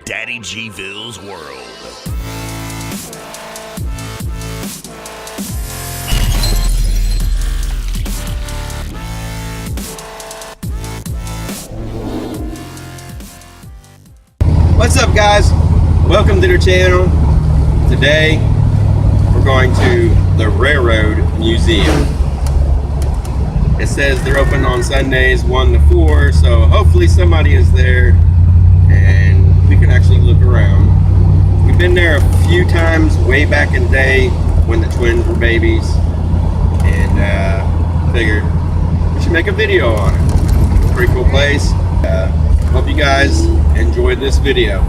DADDYGVILLE'S world. What's up, guys? Welcome to the channel. Today we're going to the RailRoad Museum. It says they're open on Sundays 1 to 4, so hopefully somebody is there and we can actually look around. We've been there a few times way back in the day when the twins were babies, and figured we should make a video on it. Pretty cool place. Hope you guys enjoyed this video.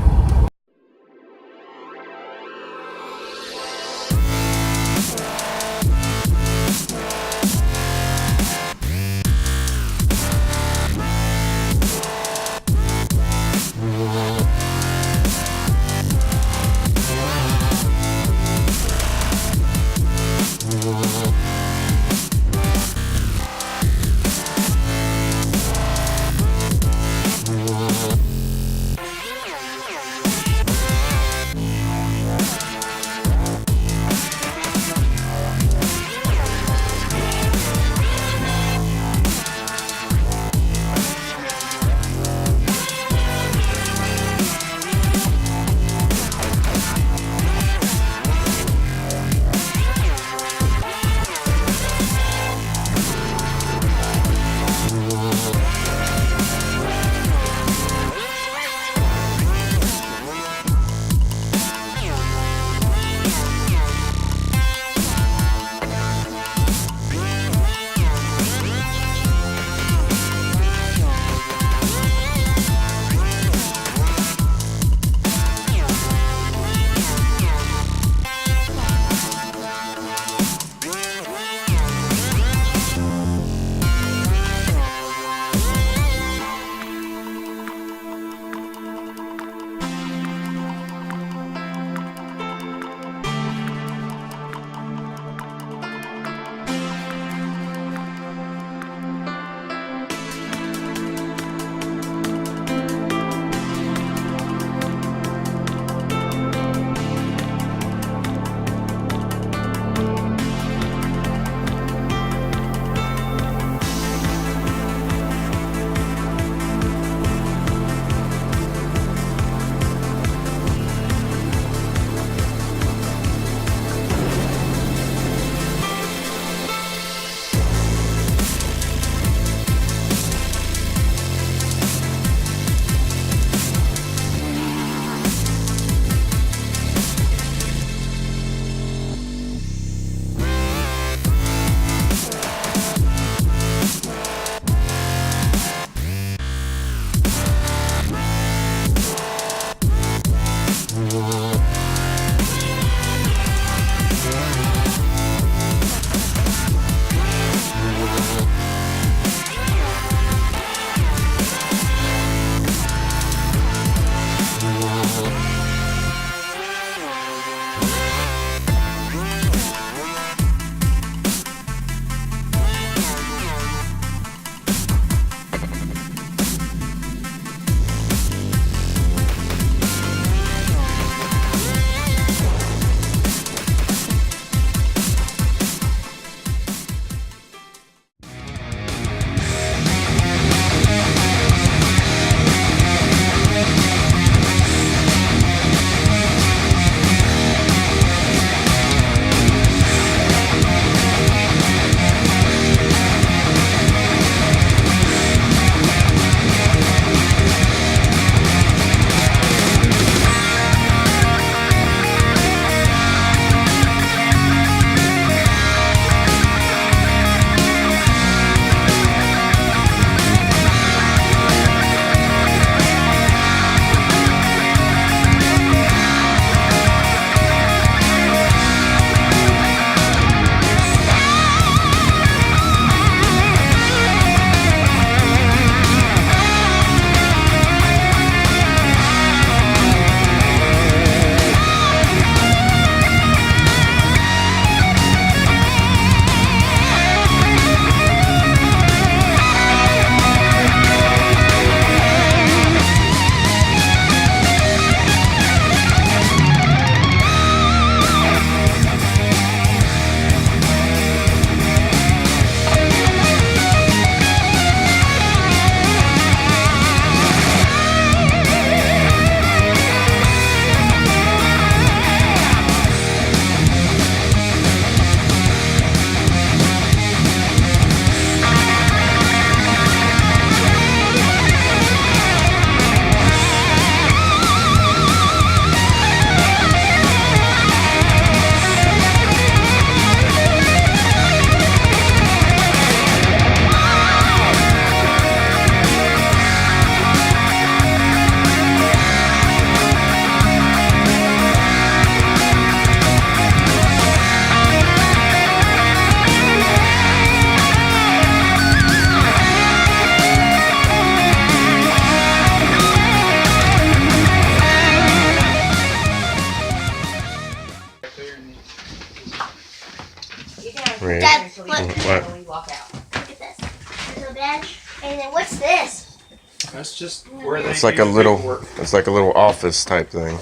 just where they It's like do a the little, paperwork. it's like a little office type thing.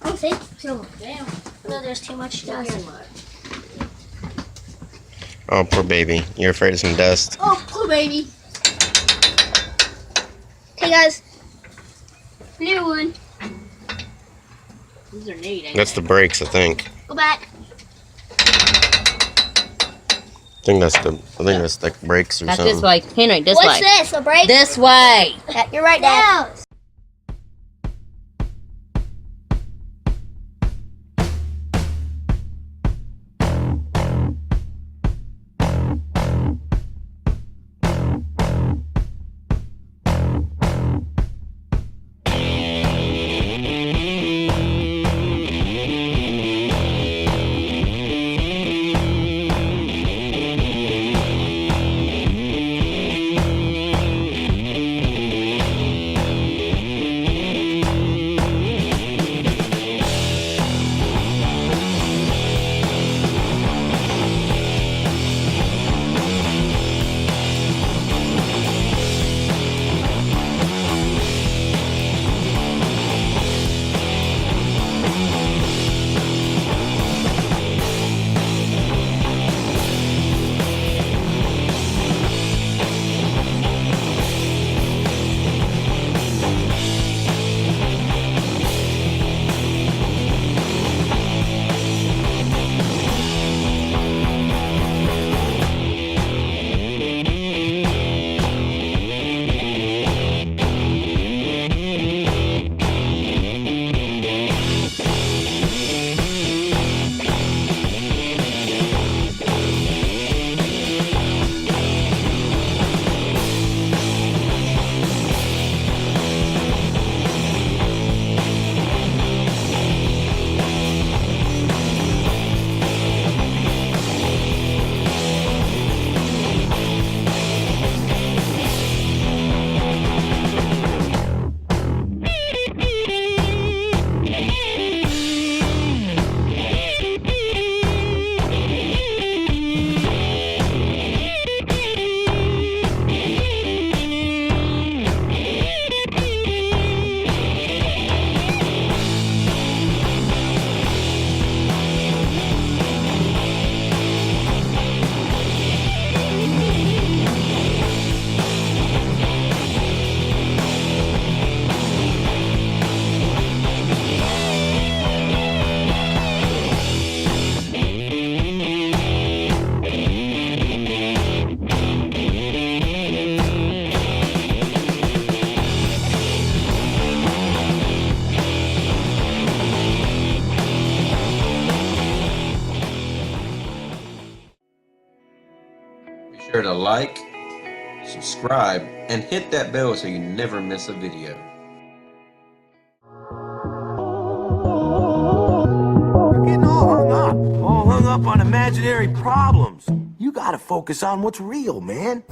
I don't think so. Damn. No, there's too much dust. Oh, poor baby. You're afraid of some dust. Oh, poor baby. Hey guys. New one. These are neat. That's the brakes, I think. Go back. I think that's the brakes or Not something. this way. Henry, this What's way. this? A brake? This way. You're right, Dad. Be sure to like, subscribe, and hit that bell so you never miss a video. You're getting all hung up on imaginary problems. You gotta focus on what's real, man.